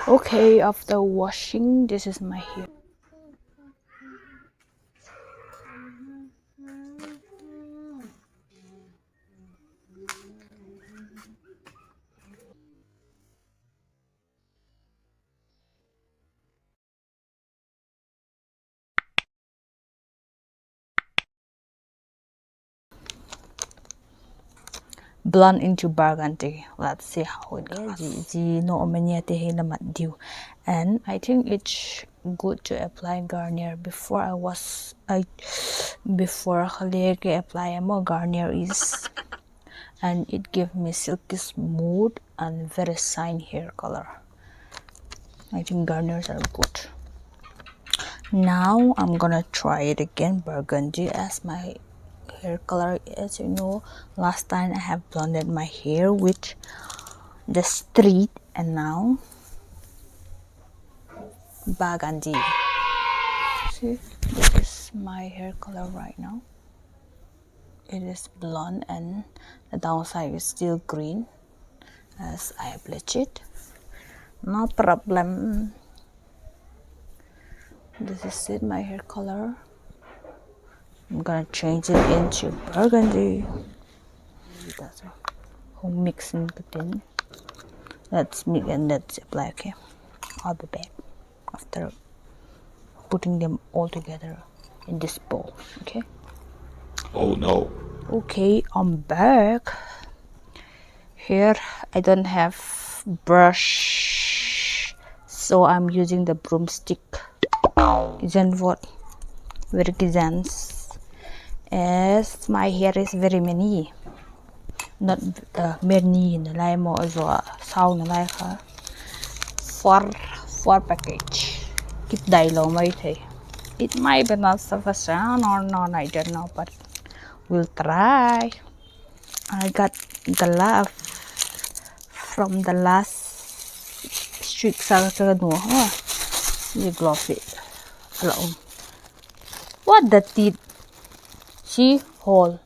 Okay, after washing, this is my hair. Blonde into burgundy. Let's see how it goes. And I think it's good to apply Garnier before I apply more Garnier is, and it gives me silky smooth and very shine hair color. I think Garniers are good. Now I'm gonna try it again, burgundy as my hair color. As you know, last time I have blonded my hair with the street, and now burgundy. See, this is my hair color right now. It is blonde and the downside is still green as I bleach it. No problem. This is it, my hair color. I'm gonna change it into burgundy. That's all mixing the thing. Let's mix and let's apply. Okay, I'll be back after putting them all together in this bowl. Okay. Oh no. Okay, I'm back. Here I don't have brush, so I'm using the broomstick. Isn't what? Very gizans. As my hair is very many. Not many na lai mo azwa sao na lai ka. For package. Kit dai lo mai the. It might be not sufficient or not, I don't know, but we'll try. I got the love from the last street sa no ha. You glove it. Hello. What the teeth? See hole.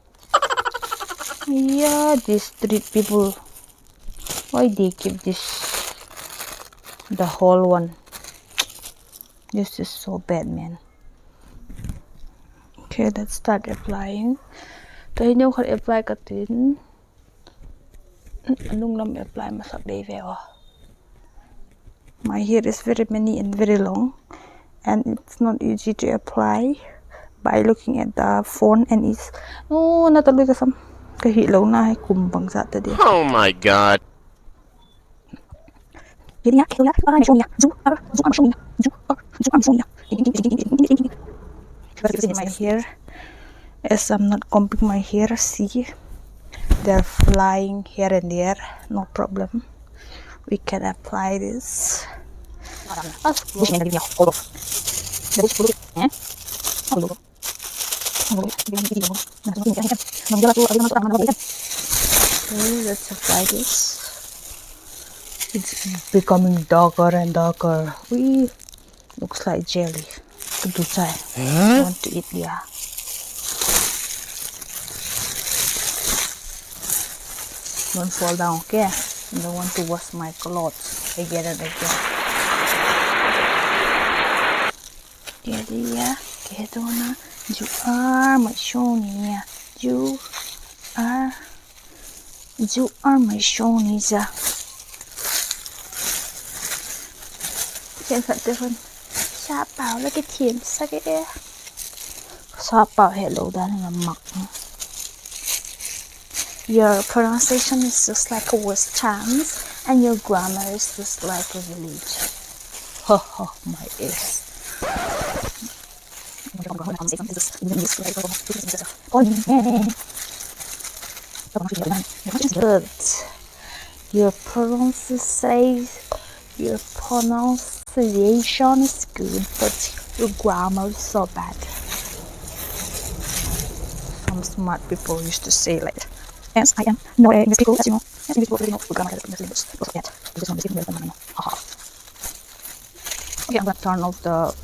Yeah, these street people. Why they keep this the whole one? This is so bad, man. Okay, let's start applying. Tôi nếu không apply cái tin, nung làm apply mà sắp đây về à. My hair is very many and very long, and it's not easy to apply by looking at the phone, and it's no natuloy ka sam kahit lâu na hay kumbang sa ta din. Oh my god. My hair, as I'm not combing my hair, see they're flying here and there. No problem, we can apply this. Okay, let's apply this. It's becoming darker and darker. Looks like jelly. Good to try. I want to eat, yeah. Don't fall down, okay? I don't want to wash my clothes again and again. Jelly, yeah. Get on. You are my shoni. You are my shoni. Trên phận tư phân xa bảo là cái thiền xa cái đe xa bảo hệ lâu đó là mặc. Your pronunciation is just like a West Chance, and your grammar is just like a village. Ha ha, my ears. Good. Your pronunciation is good, but your grammar is so bad. Some smart people used to say like, yes, I am no English people, as you know. Yes, English people really know grammar is English. Look at that. This one is English. Okay, I'm gonna turn off the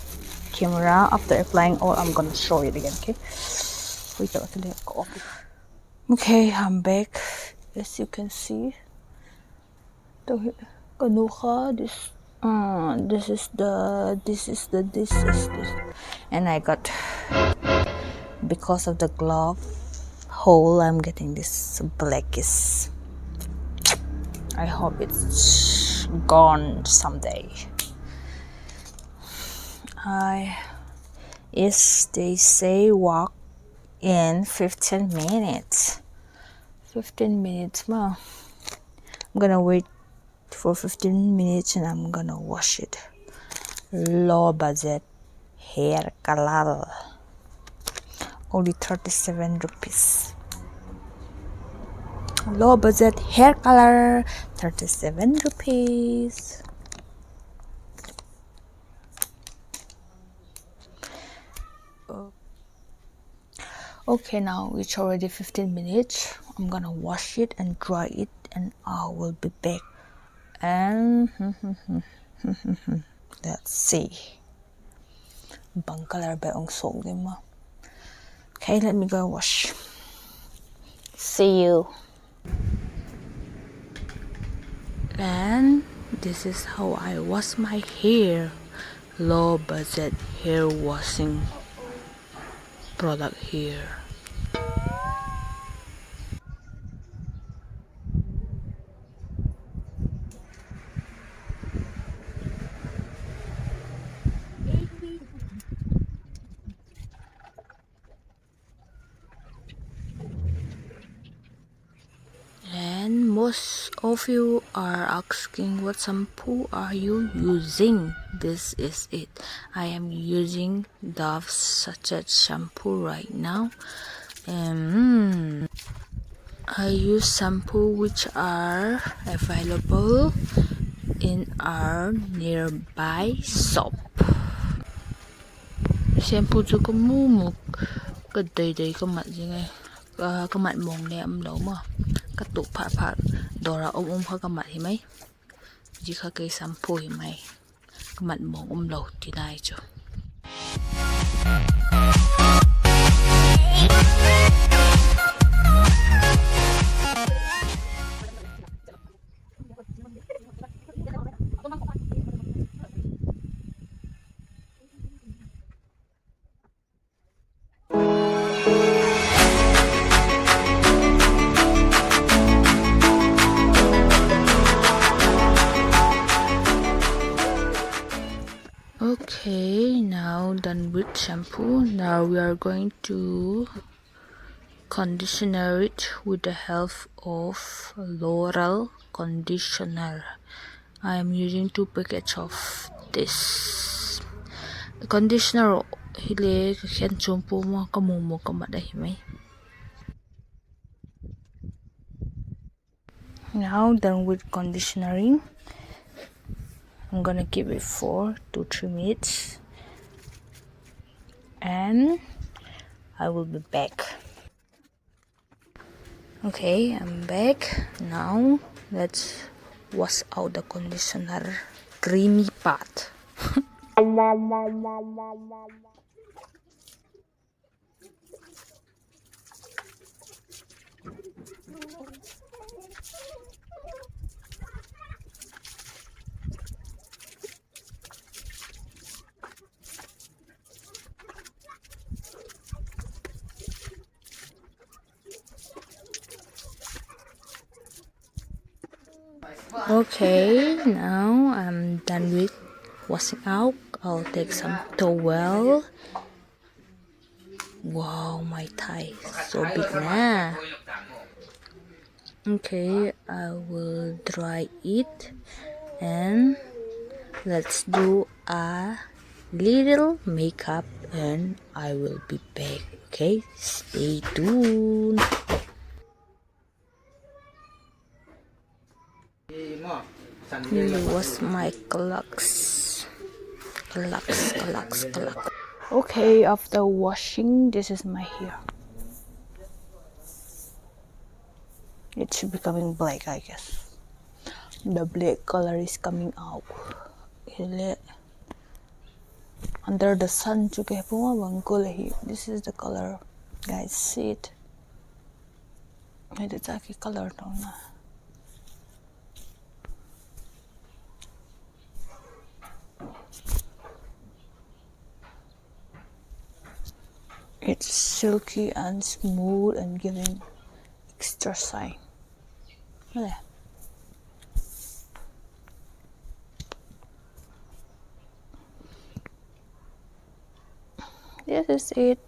camera after applying all. I'm gonna show it again. Okay. Wait until they go off. Okay, I'm back. As you can see, this This is this, and I got, because of the glove hole, I'm getting this blackish. I hope it's gone someday. They say walk in 15 minutes. 15 minutes more. I'm gonna wait for 15 minutes and I'm gonna wash it. Low budget hair color, only 37 rupees. Low budget hair color, 37 rupees. Okay, now it's already 15 minutes. I'm gonna wash it and dry it and I will be back. And let's see. Bang color ba ang sok din mo? Okay, let me go wash. See you. And this is how I wash my hair. Low budget hair washing product here. And most of you are asking what shampoo are you using. This is it. I am using Dove sachet shampoo right now. I use shampoo which are available in our nearby shop. Shampoo cho có mua một cái đầy có mặt gì ngay có mặt mồm này âm lẩu mà cái tụ phạt đồ ra khó có mặt thì mấy chỉ có cái shampoo thì mày cái mặt mồm lẩu thì này chứ. Okay, now done with shampoo. Now we are going to conditioner it with the help of L'Oreal conditioner. I am using 2 packets of this. The conditioner hile khen shampoo mo kamumo kamada himay. Now done with conditioning. I'm gonna give it 4 to 3 minutes and I will be back. Okay, I'm back. Now let's wash out the conditioner creamy part. Okay, now I'm done with washing out. I'll take some towel. Wow, my thigh so big now. Okay, I will dry it and let's do a little makeup and I will be back. Okay, stay tuned. Here was my clocks. Okay, after washing, this is my hair. It's becoming black, I guess. The black color is coming out. Under the sun, this is the color. Guys, see it? It's a color now. It's silky and smooth and giving extra shine. Look at that. This is it.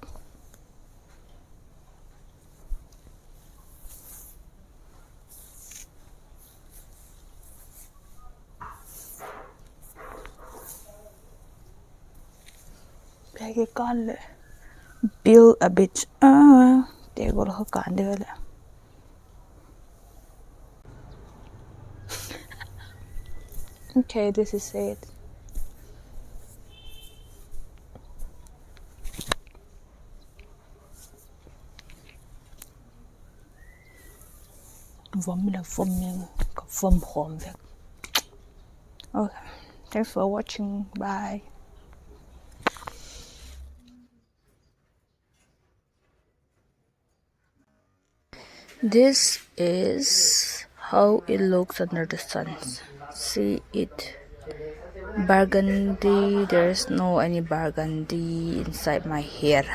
Cái con lại build a bit. Để gọi là cản được lại. Okay, this is it. Vomit là vomit, có vom hòm vậy. Okay, thanks for watching. Bye. This is how it looks under the sun. See it. Burgundy. There's no any burgundy inside my hair.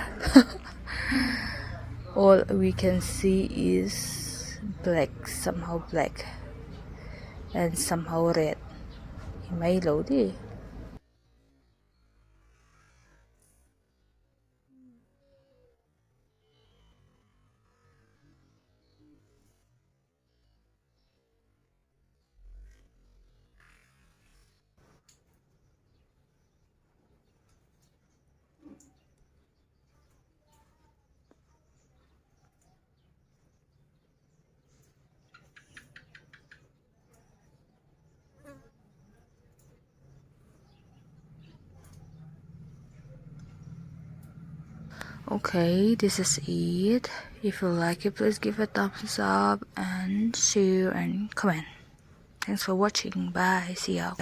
All we can see is black, somehow black, and somehow red. May low đi. Okay, this is it. If you like it, please give a thumbs up and share and comment. Thanks for watching. Bye. See ya.